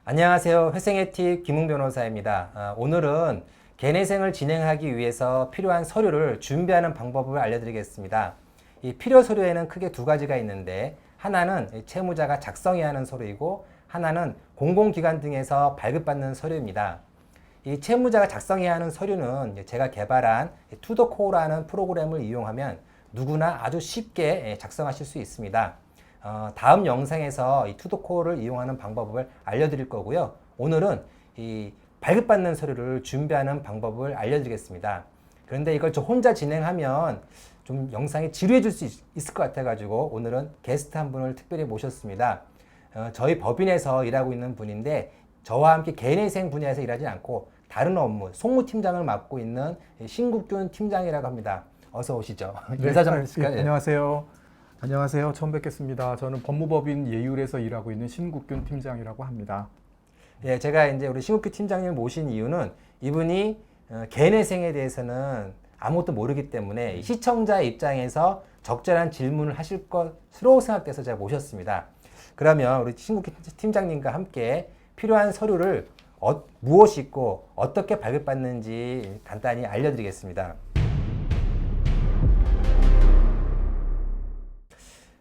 안녕하세요. 회생의 팁 김웅 변호사입니다. 오늘은 개내생을 진행하기 위해서 필요한 서류를 준비하는 방법을 알려드리겠습니다. 이 필요 서류에는 크게 두 가지가 있는데 하나는 채무자가 작성해야 하는 서류이고 하나는 공공기관 등에서 발급받는 서류입니다. 이 채무자가 작성해야 하는 서류는 제가 개발한 투더코어라는 프로그램을 이용하면 누구나 아주 쉽게 작성하실 수 있습니다. 다음 영상에서 이 투더코어를 이용하는 방법을 알려드릴 거고요. 오늘은 이 발급받는 서류를 준비하는 방법을 알려드리겠습니다. 그런데 이걸 저 혼자 진행하면 좀 영상이 지루해질 수 있을 것 같아가지고 오늘은 게스트 한 분을 특별히 모셨습니다. 저희 법인에서 일하고 있는 분인데 저와 함께 개인회생 분야에서 일하지 않고 다른 업무, 송무팀장을 맡고 있는 신국균 팀장이라고 합니다. 어서 오시죠. 네, 인사 좀 해주실까요? 안녕하세요. 안녕하세요. 처음 뵙겠습니다. 저는 법무법인 예율에서 일하고 있는 신국균 팀장이라고 합니다. 예, 제가 이제 우리 신국균 팀장님을 모신 이유는 이분이 개인회생에 대해서는 아무것도 모르기 때문에 시청자 입장에서 적절한 질문을 하실 것으로 생각돼서 제가 모셨습니다. 그러면 우리 신국균 팀장님과 함께 필요한 서류를 무엇이 있고 어떻게 발급받는지 간단히 알려드리겠습니다.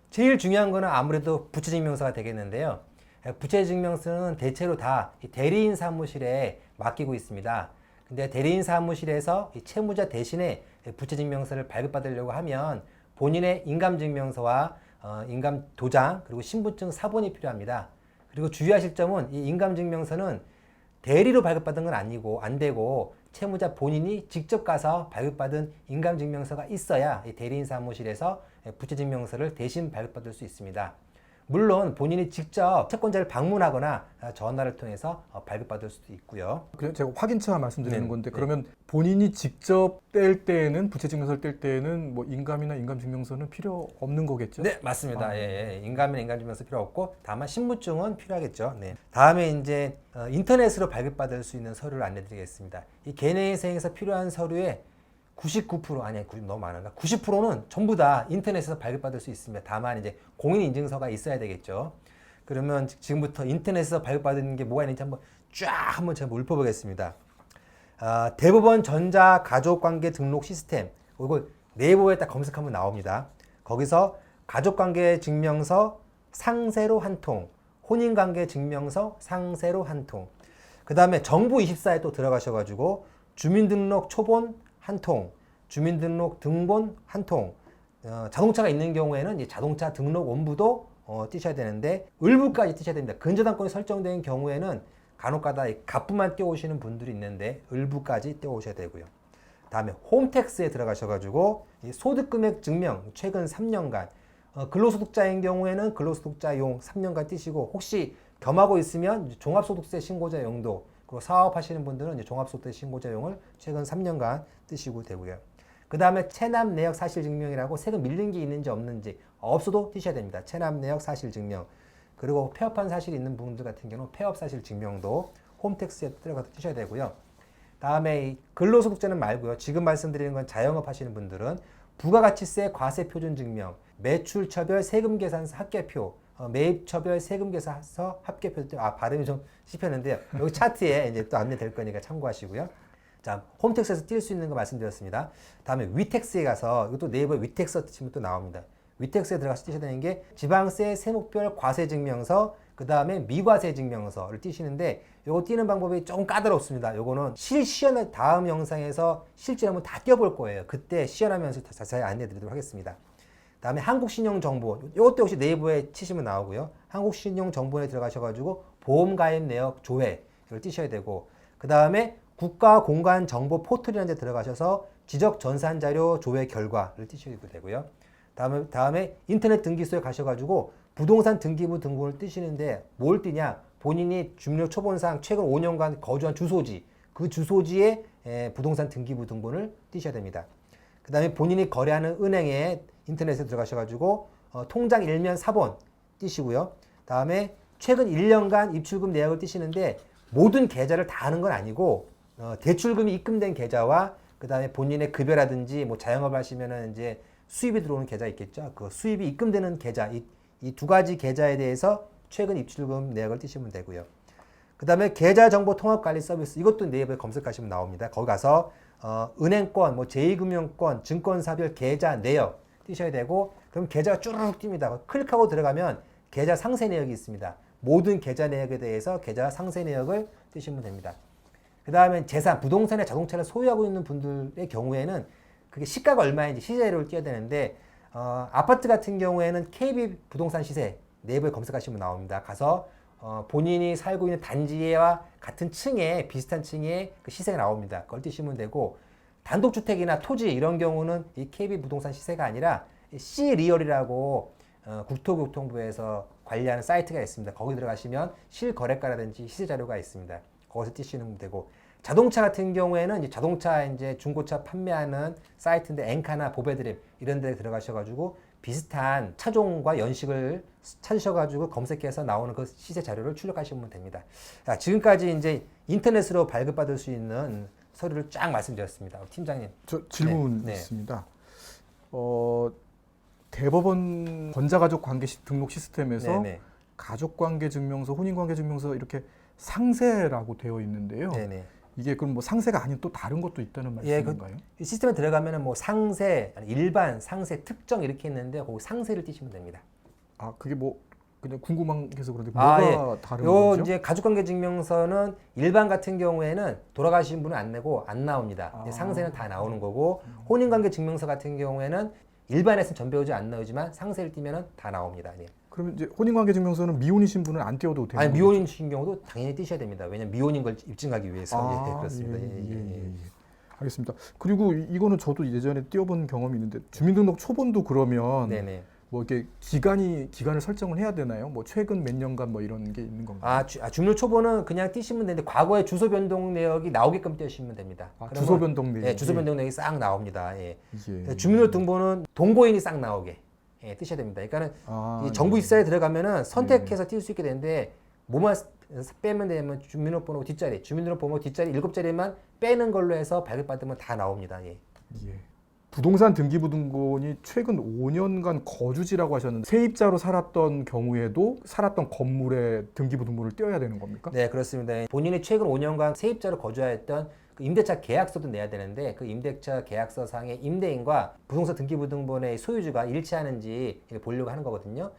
제일 중요한 거는 아무래도 부채증명서가 되겠는데요. 부채증명서는 대체로 다 대리인 사무실에 맡기고 있습니다. 근데 대리인 사무실에서 채무자 대신에 부채증명서를 발급받으려고 하면 본인의 인감증명서와 인감도장 그리고 신분증 사본이 필요합니다. 그리고 주의하실 점은 이 인감증명서는 대리로 발급받은 건 아니고 안 되고 채무자 본인이 직접 가서 발급받은 인감증명서가 있어야 이 대리인 사무실에서 부채증명서를 대신 발급받을 수 있습니다. 물론 본인이 직접 채권자를 방문하거나 전화를 통해서 발급받을 수도 있고요. 그냥 제가 확인차 말씀드리는 네, 건데 네. 그러면 본인이 직접 뗄 때에는 부채증명서를 뗄 때에는 뭐 인감이나 인감증명서는 필요 없는 거겠죠? 네, 맞습니다. 예. 인감이나 인감증명서 필요 없고 다만 신분증은 필요하겠죠. 네. 다음에 이제 인터넷으로 발급받을 수 있는 서류를 안내드리겠습니다. 이 개내회생에서 필요한 서류의 99% 아니 너무 많은가? 90%는 전부 다 인터넷에서 발급받을 수 있습니다. 다만 이제 공인인증서가 있어야 되겠죠. 그러면 지금부터 인터넷에서 발급받는 게 뭐가 있는지 한번 제가 읊어보겠습니다. 대법원 전자가족관계 등록 시스템 이거 네이버에 딱 검색하면 나옵니다. 거기서 가족관계증명서 상세로 한 통, 혼인관계증명서 상세로 한 통, 그 다음에 정부24에 또 들어가셔가지고 주민등록 초본 한 통, 주민등록 등본 한 통, 자동차가 있는 경우에는 이 자동차 등록 원부도 띄셔야 되는데 을부까지 띄셔야 됩니다. 근저당권이 설정된 경우에는 간혹가다 갑부만 띄워오시는 분들이 있는데 을부까지 띄워오셔야 되고요. 다음에 홈택스에 들어가셔가지고 이 소득금액 증명 최근 3년간 근로소득자인 경우에는 근로소득자용 3년간 띄시고 혹시 겸하고 있으면 종합소득세 신고자 용도 그리고 사업하시는 분들은 이제 종합소득세 신고자용을 최근 3년간 띄시고 되고요. 그 다음에 체납 내역 사실 증명이라고 세금 밀린 게 있는지 없는지 없어도 띄셔야 됩니다. 체납 내역 사실 증명. 그리고 폐업한 사실이 있는 분들 같은 경우는 폐업 사실 증명도 홈택스에 들어가서 띄셔야 되고요. 다음에 이 근로소득자는 말고요. 지금 말씀드리는 건 자영업 하시는 분들은 부가가치세 과세표준 증명, 매출처별 세금계산서 합계표, 매입처별 세금계산서 합계표. 발음이 좀 씹혔는데요. 여기 차트에 이제 또 안내될 거니까 참고하시고요. 자, 홈택스에서 뛸 수 있는 거 말씀드렸습니다. 다음에 위택스에 가서 이것도 네이버에 위택스 치면 또 나옵니다. 위택스에 들어가서 띄셔야 되는 게 지방세 세목별 과세증명서, 그 다음에 미과세 증명서를 띄시는데 요거 띄는 방법이 조금 까다롭습니다. 요거는 실시연을 다음 영상에서 실제 한번 다 띄워볼 거예요. 그때 시연하면서 자세히 안내 드리도록 하겠습니다. 다음에 한국신용정보 요것도 역시 네이버에 치시면 나오고요. 한국신용정보에 들어가셔가지고 보험가입 내역 조회 이걸 띄셔야 되고, 그 다음에 국가공간정보 포털이라는 데 들어가셔서 지적전산자료 조회 결과를 띄셔야 되고요. 다음에 인터넷 등기소에 가셔가지고 부동산 등기부 등본을 띄시는데 뭘 띄냐? 본인이 주민등록 초본상 최근 5년간 거주한 주소지, 그 주소지에 부동산 등기부 등본을 띄셔야 됩니다. 그 다음에 본인이 거래하는 은행에 인터넷에 들어가셔가지고 통장 일면 사본 띄시고요. 다음에 최근 1년간 입출금 내역을 띄시는데 모든 계좌를 다 하는 건 아니고 대출금이 입금된 계좌와 그 다음에 본인의 급여라든지 뭐 자영업 하시면은 이제 수입이 들어오는 계좌 있겠죠. 그 수입이 입금되는 계좌, 이 두 가지 계좌에 대해서 최근 입출금 내역을 띄시면 되고요. 그다음에 계좌정보통합관리 서비스 이것도 네이버에 검색하시면 나옵니다. 거기 가서 은행권, 뭐 제2금융권, 증권사별 계좌 내역 뜨셔야 되고 그럼 계좌가 쭈르륵 뜹니다. 클릭하고 들어가면 계좌 상세 내역이 있습니다. 모든 계좌 내역에 대해서 계좌 상세 내역을 뜨시면 됩니다. 그 다음에 재산, 부동산의 자동차를 소유하고 있는 분들의 경우에는 그게 시가가 얼마인지 시세 자료를 띄워야 되는데 아파트 같은 경우에는 KB 부동산 시세 네이버에 검색하시면 나옵니다. 가서 본인이 살고 있는 단지와 같은 층에 비슷한 층에 그 시세가 나옵니다. 그걸 띄시면 되고 단독주택이나 토지 이런 경우는 이 KB 부동산 시세가 아니라 C리얼이라고 국토교통부에서 관리하는 사이트가 있습니다. 거기 들어가시면 실거래가라든지 시세 자료가 있습니다. 거기서 띄시면 되고 자동차 같은 경우에는 이제 자동차 이제 중고차 판매하는 사이트인데 엔카나 보배드림 이런 데 들어가셔가지고 비슷한 차종과 연식을 찾으셔가지고 검색해서 나오는 그 시세 자료를 출력하시면 됩니다. 자, 지금까지 이제 인터넷으로 발급받을 수 있는 서류를 쫙 말씀드렸습니다. 팀장님. 저 질문 네. 있습니다. 대법원 권자가족 관계 등록 시스템에서 네네. 가족관계증명서, 혼인관계증명서 이렇게 상세라고 되어 있는데요. 네네. 이게 그럼 뭐 상세가 아닌 또 다른 것도 있다는 말씀인가요? 이 시스템에 들어가면은 뭐 상세, 일반, 상세, 특정 이렇게 있는데 거기 상세를 띄시면 됩니다. 아 그게 뭐 그냥 궁금한 게 해서 그런데 아, 뭐가 다른 요 거죠? 이제 가족관계증명서는 일반 같은 경우에는 돌아가신 분은 안 내고 안 나옵니다. 근데 상세는 다 나오는 거고 혼인관계증명서 같은 경우에는 일반에서는 전배우자 안 나오지만 상세를 띄면은 다 나옵니다. 예. 그러면 이제 혼인관계증명서는 미혼이신 분은 안 띄워도 되는 아니 거죠? 미혼이신 경우도 당연히 띄셔야 됩니다. 왜냐면 미혼인 걸 입증하기 위해서. 예, 그렇습니다. 예. 알겠습니다. 그리고 이거는 저도 예전에 띄워본 경험이 있는데 주민등록 초본도 그러면 네네. 뭐 이렇게 기간을 설정을 해야 되나요? 뭐 최근 몇 년간 뭐 이런 게 있는 건가요? 주민등록 초보는 그냥 띄시면 되는데 과거에 주소 변동 내역이 나오게끔 띄시면 됩니다. 주소 변동 내역. 네, 주소 변동 내역이 싹 나옵니다. 예. 예. 주민등록 등본은 동거인이 싹 나오게 띄셔야 됩니다. 그러니까는 이 정부 입사에 들어가면은 선택해서 띄울 수 있게 되는데 뭐만 빼면 되면 주민등록번호 뒷자리, 주민등록번호 뒷자리 7자리만 빼는 걸로 해서 발급받으면 다 나옵니다. 예. 예. 부동산 등기부등본이 최근 5년간 거주지라고 하셨는데 세입자로 살았던 경우에도 살았던 건물의 등기부등본을 띄워야 되는 겁니까? 네, 그렇습니다. 본인이 최근 5년간 세입자로 거주하였던 그 임대차 계약서도 내야 되는데 그 임대차 계약서 상의 임대인과 부동산 등기부등본의 소유주가 일치하는지 보려고 하는 거거든요.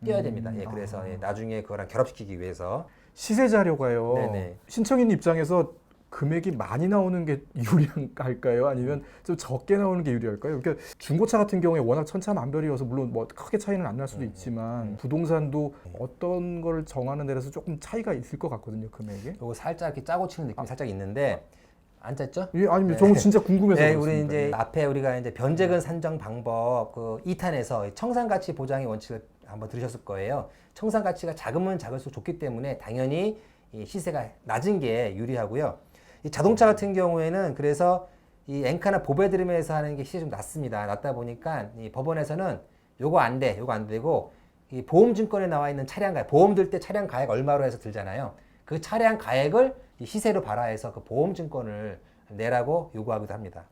띄워야 됩니다. 예, 그래서 나중에 그거랑 결합시키기 위해서 시세 자료가요. 네네. 신청인 입장에서 금액이 많이 나오는 게 유리할까요? 아니면 좀 적게 나오는 게 유리할까요? 그러니까 중고차 같은 경우에 워낙 천차만별이어서 물론 뭐 크게 차이는 안 날 수도 있지만 부동산도 어떤 걸 정하는 데서 조금 차이가 있을 것 같거든요, 금액에. 요거 살짝 이렇게 짜고 치는 느낌이 살짝 있는데 안 짰죠? 예, 아니면 저는 진짜 궁금해서 네, 그렇습니다. 우리 이제 예. 앞에 우리가 이제 변제금 산정 방법 그 2탄에서 청산가치 보장의 원칙을 한번 들으셨을 거예요. 청산가치가 작으면 작을수록 좋기 때문에 당연히 이 시세가 낮은 게 유리하고요. 이 자동차 같은 경우에는 그래서 이 엔카나 보배드림에서 하는 게 시세 좀 낮습니다. 낮다 보니까 이 법원에서는 요거 안 돼, 요거 안 되고 이 보험증권에 나와 있는 차량 가액, 보험 들 때 차량 가액 얼마로 해서 들잖아요. 그 차량 가액을 이 시세로 발화해서 그 보험증권을 내라고 요구하기도 합니다.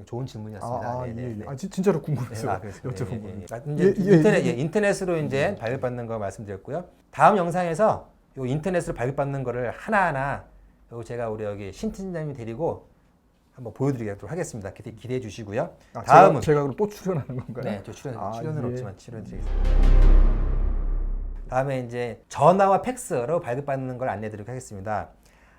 좋은 질문이었습니다. 예. 진짜로 궁금해서 그래서 여쭤본 이제 인터넷으로 이제 발급받는 거 말씀드렸고요. 다음 영상에서 요 인터넷으로 발급받는 거를 하나하나 요 제가 우리 여기 신팀장님 데리고 한번 보여드리도록 하겠습니다. 기대해 주시고요. 다음은 제가 그럼 또 출연하는 건가요? 네, 저 출연은 예. 없지만 출연드리겠습니다. 다음에 이제 전화와 팩스로 발급받는 걸 안내드리도록 하겠습니다.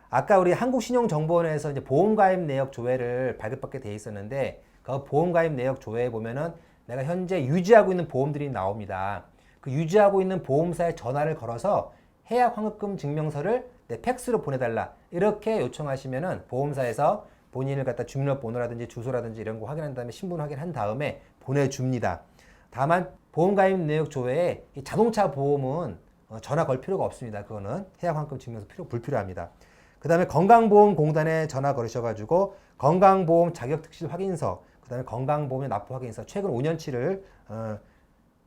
아까 우리 한국신용정보원에서 이제 보험가입 내역 조회를 발급받게 돼 있었는데 그 보험가입 내역 조회에 보면은 내가 현재 유지하고 있는 보험들이 나옵니다. 그 유지하고 있는 보험사에 전화를 걸어서 해약 환급금 증명서를 내 팩스로 보내달라 이렇게 요청하시면은 보험사에서 본인을 갖다 주민번호라든지 주소라든지 이런 거 확인한 다음에 신분 확인한 다음에 보내줍니다. 다만 보험가입 내역 조회에 이 자동차 보험은 전화 걸 필요가 없습니다. 그거는 해약 환급금 증명서 불필요합니다. 그 다음에 건강보험공단에 전화 걸으셔가지고 건강보험 자격특실 확인서, 그 다음에 건강보험의 납부 확인서 최근 5년치를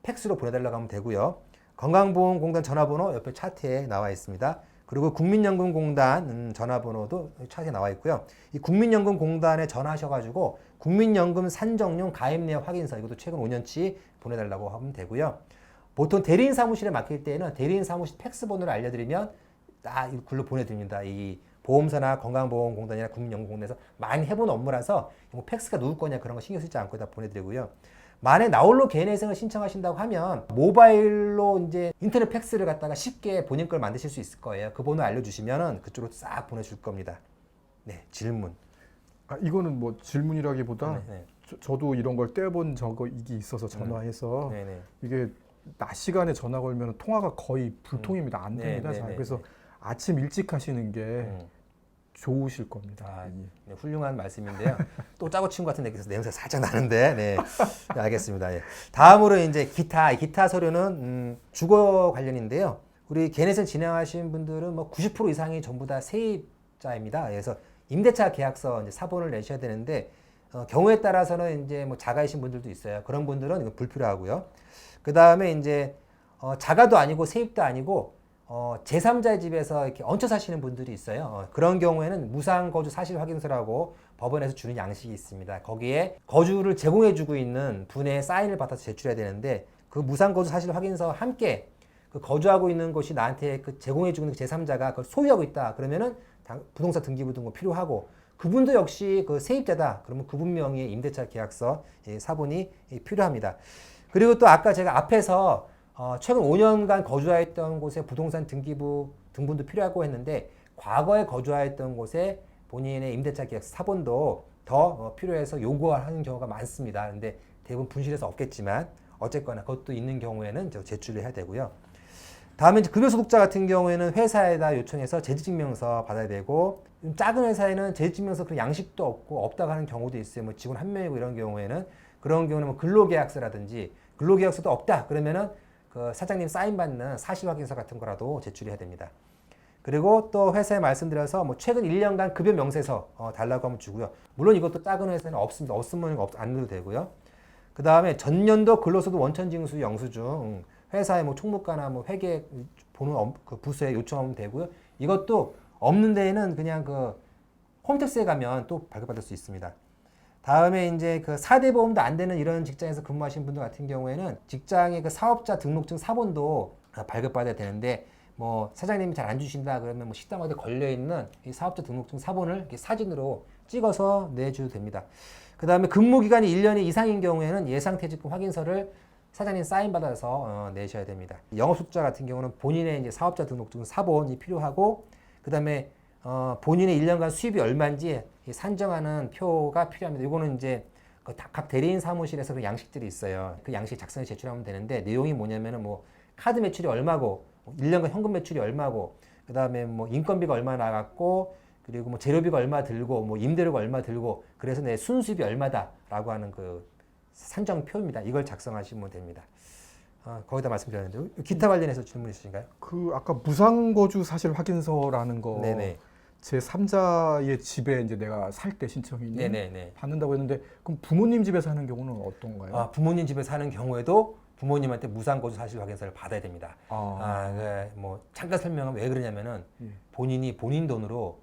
팩스로 보내달라고 하면 되고요. 건강보험공단 전화번호 옆에 차트에 나와 있습니다. 그리고 국민연금공단 전화번호도 차트에 나와 있고요. 이 국민연금공단에 전화하셔가지고 국민연금 산정용 가입 내역 확인서 이것도 최근 5년치 보내달라고 하면 되고요. 보통 대리인 사무실에 맡길 때는 대리인 사무실 팩스 번호를 알려드리면 딱 글로 보내드립니다. 이 보험사나 건강보험공단이나 국민연금공단에서 많이 해본 업무라서 뭐 팩스가 누구 거냐 그런 거 신경 쓰지 않고 다 보내드리고요. 만에 나홀로 개인회생을 신청하신다고 하면 모바일로 이제 인터넷 팩스를 갖다가 쉽게 본인 걸 만드실 수 있을 거예요. 그 번호 알려주시면은 그쪽으로 싹 보내줄 겁니다. 네, 질문. 아, 이거는 뭐 질문이라기보다 네. 저도 이런 걸 떼본 적이 있어서 전화해서 네네. 이게 낮 시간에 전화 걸면 통화가 거의 불통입니다. 안 됩니다. 네, 잘. 네, 그래서 네. 아침 일찍 하시는 게 좋으실 겁니다. 아, 예. 네, 훌륭한 말씀인데요. 또 짜고 친구 같은 데서 냄새 살짝 나는데, 네, 네, 알겠습니다. 예. 다음으로 이제 기타 서류는 주거 관련인데요. 우리 개넷을 진행하신 분들은 뭐 90% 이상이 전부 다 세입자입니다. 그래서 임대차 계약서 이제 사본을 내셔야 되는데 경우에 따라서는 이제 뭐 자가이신 분들도 있어요. 그런 분들은 이거 불필요하고요. 그 다음에 이제 자가도 아니고 세입도 아니고 제3자의 집에서 이렇게 얹혀 사시는 분들이 있어요. 그런 경우에는 무상거주 사실확인서라고 법원에서 주는 양식이 있습니다. 거기에 거주를 제공해주고 있는 분의 사인을 받아서 제출해야 되는데 그 무상거주 사실확인서와 함께 그 거주하고 있는 곳이 나한테 그 제공해주고 있는 제3자가 그걸 소유하고 있다. 그러면은 부동산 등기부 등본 필요하고 그분도 역시 그 세입자다. 그러면 그분 명의의 임대차 계약서 사본이 필요합니다. 그리고 또 아까 제가 앞에서 최근 5년간 거주하였던 곳에 부동산 등기부 등본도 필요하고 했는데 과거에 거주하였던 곳에 본인의 임대차 계약서 사본도 더 필요해서 요구하는 경우가 많습니다. 근데 대부분 분실해서 없겠지만 어쨌거나 그것도 있는 경우에는 제출을 해야 되고요. 다음에 이제 급여소득자 같은 경우에는 회사에다 요청해서 재직증명서 받아야 되고 작은 회사에는 재직증명서 그런 양식도 없고 없다고 하는 경우도 있어요. 뭐 직원 한 명이고 이런 경우에는 그런 경우는 뭐 근로계약서라든지 근로계약서도 없다 그러면은 그 사장님 사인 받는 사실확인서 같은 거라도 제출해야 됩니다. 그리고 또 회사에 말씀드려서 뭐 최근 1년간 급여 명세서 달라고 하면 주고요. 물론 이것도 작은 회사는 없습니다. 없으면 안 넣어도 되고요. 그 다음에 전년도 근로소득 원천징수 영수증 회사의 뭐 총무과나 뭐 회계 보는 그 부서에 요청하면 되고요. 이것도 없는 데에는 그냥 그 홈택스에 가면 또 발급받을 수 있습니다. 다음에 이제 그 4대 보험도 안 되는 이런 직장에서 근무하시는 분들 같은 경우에는 직장의 그 사업자 등록증 사본도 발급받아야 되는데 뭐 사장님이 잘 안 주신다 그러면 뭐 식당 어디 걸려 있는 이 사업자 등록증 사본을 이렇게 사진으로 찍어서 내줘도 됩니다. 그 다음에 근무 기간이 1년 이상인 경우에는 예상퇴직금 확인서를 사장님 사인 받아서 내셔야 됩니다. 영업소득자 같은 경우는 본인의 이제 사업자 등록증 사본이 필요하고 그 다음에 본인의 1년간 수입이 얼마인지 산정하는 표가 필요합니다. 이거는 이제 각 대리인 사무실에서 그 양식들이 있어요. 그 양식 작성해 제출하면 되는데 내용이 뭐냐면은 뭐 카드 매출이 얼마고 1년간 현금 매출이 얼마고 그 다음에 뭐 인건비가 얼마 나갔고 그리고 뭐 재료비가 얼마 들고 뭐 임대료가 얼마 들고 그래서 내 순수입이 얼마다라고 하는 그 산정표입니다. 이걸 작성하시면 됩니다. 거기다 말씀드렸는데 기타 관련해서 질문 있으신가요? 그 아까 무상거주 사실 확인서라는 거 네네. 제 3자의 집에 이제 내가 살 때 신청이 네네네. 받는다고 했는데 그럼 부모님 집에 사는 경우는 어떤가요? 부모님 집에 사는 경우에도 부모님한테 무상거주 사실 확인서를 받아야 됩니다. 뭐 잠깐 설명하면 왜 그러냐면은 본인이 본인 돈으로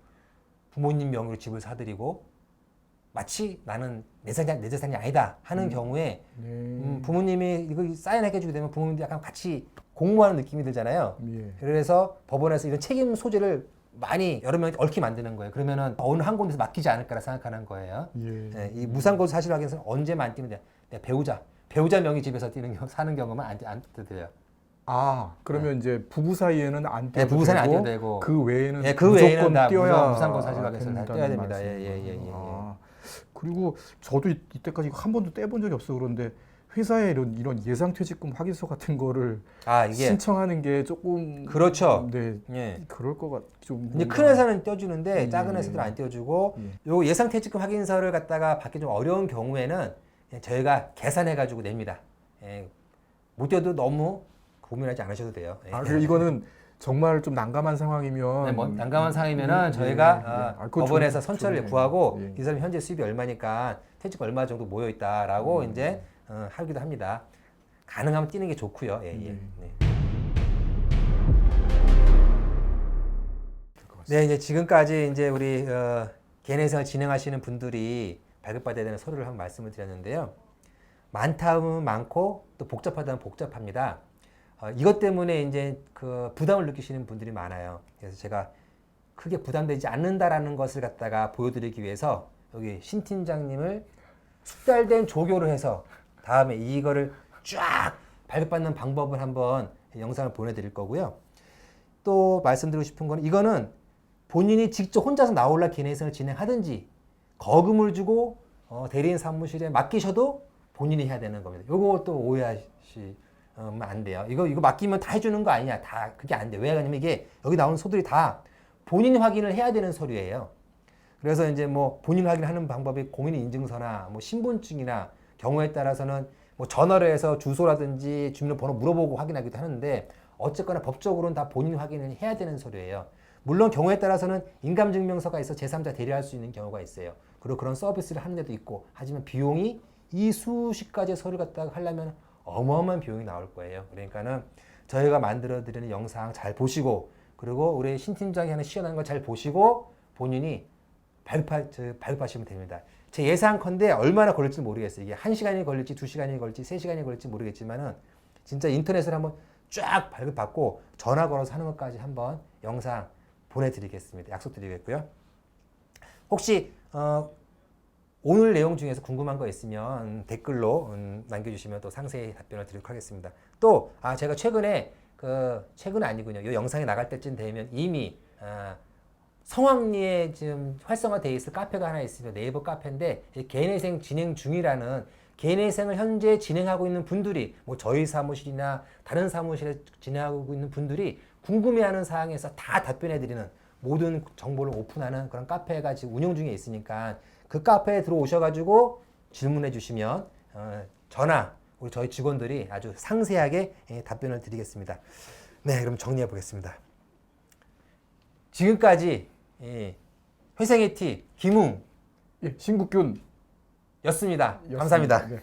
부모님 명의로 집을 사드리고 마치 나는 내 재산이 아니다 하는 경우에 부모님이 이거 사인하게 해주게 되면 부모님도 약간 같이 공모하는 느낌이 들잖아요. 예. 그래서 법원에서 이런 책임 소재를 많이 여러 명한테 얽히 만드는 거예요. 그러면은 어느 한 군데서 맡기지 않을까라 생각하는 거예요. 예. 이 무상거주 사실 확인서는 언제만 뛰면 돼? 내 배우자 명의 집에서 사는 경우만 안 돼요. 그러면 이제 부부 사이에는 안 떼도 부부 사이는 안 되고 떼도 되고 그 외에는 그 외에는 무조건 다 떼어야 무상거주 사실 확인서를 다 떼야 됩니다. 말씀이구나. 그리고 저도 이때까지 이거 한 번도 떼본 적이 없어 그런데 회사에 이런 예상퇴직금 확인서 같은 거를 이게 신청하는 게 조금 그렇죠. 네, 예. 그럴 것 같. 좀 이제 큰 회사는 떼어주는데 예. 작은 회사들은 안 떼어주고 요 예상퇴직금 확인서를 갖다가 받기 좀 어려운 경우에는 저희가 계산해가지고 냅니다. 못 떼어도 너무 고민하지 않으셔도 돼요. 그리고 이거는 정말 좀 난감한 상황이면 난감한 상황이면은 저희가 법원에서 선처를 구하고 예. 이 사람이 현재 수입이 얼마니까 퇴직 얼마 정도 모여 있다라고 이제 하기도 합니다. 가능하면 띄는 게 좋고요. 네, 이제 지금까지 이제 우리 개인회생을 진행하시는 분들이 발급받아야 되는 서류를 한번 말씀을 드렸는데요. 많다 하면 많고 또 복잡하다 하면 복잡합니다. 이것 때문에 이제 그 부담을 느끼시는 분들이 많아요. 그래서 제가 크게 부담되지 않는다라는 것을 갖다가 보여드리기 위해서 여기 신 팀장님을 숙달된 조교를 해서 다음에 이거를 쫙 발급받는 방법을 한번 영상을 보내드릴 거고요. 또 말씀드리고 싶은 거는 이거는 본인이 직접 혼자서 나올라 기내생을 진행하든지 거금을 주고 대리인 사무실에 맡기셔도 본인이 해야 되는 겁니다. 요거 또 오해하시면 안 돼요. 이거 맡기면 다 해주는 거 아니냐. 다 그게 안 돼요. 왜 그러냐면 이게 여기 나오는 서류들이 다 본인 확인을 해야 되는 서류예요. 그래서 이제 뭐 본인 확인하는 방법이 공인인증서나 뭐 신분증이나 경우에 따라서는 뭐 전화로 해서 주소라든지 주민번호 물어보고 확인하기도 하는데 어쨌거나 법적으로는 다 본인 확인을 해야 되는 서류예요. 물론 경우에 따라서는 인감증명서가 있어 제3자 대리할 수 있는 경우가 있어요. 그리고 그런 서비스를 하는 데도 있고 하지만 비용이 이 수십 가지 서류 갖다가 하려면 어마어마한 비용이 나올 거예요. 그러니까는 저희가 만들어 드리는 영상 잘 보시고 그리고 우리 신 팀장이 하는 시연하는 거 잘 보시고 본인이 발급하시면 됩니다. 제 예상컨대 얼마나 걸릴지 모르겠어요. 이게 1시간이 걸릴지 2시간이 걸릴지 3시간이 걸릴지 모르겠지만은 진짜 인터넷을 한번 쫙 발급받고 전화 걸어서 하는 것까지 한번 영상 보내드리겠습니다. 약속드리겠고요. 혹시 오늘 내용 중에서 궁금한 거 있으면 댓글로 남겨주시면 또 상세히 답변을 드리도록 하겠습니다. 또 제가 최근에 최근은 아니군요. 이 영상이 나갈 때쯤 되면 이미 성황리에 지금 활성화되어 있을 카페가 하나 있습니다. 네이버 카페인데 개인회생 진행 중이라는 개인회생을 현재 진행하고 있는 분들이 뭐 저희 사무실이나 다른 사무실에 진행하고 있는 분들이 궁금해하는 사항에서 다 답변해드리는 모든 정보를 오픈하는 그런 카페가 지금 운영 중에 있으니까 그 카페에 들어오셔가지고 질문해 주시면 저나 우리 저희 직원들이 아주 상세하게 답변을 드리겠습니다. 네, 그럼 정리해 보겠습니다. 지금까지 회생의 티 김웅 예, 신국균 였습니다. 감사합니다. 네.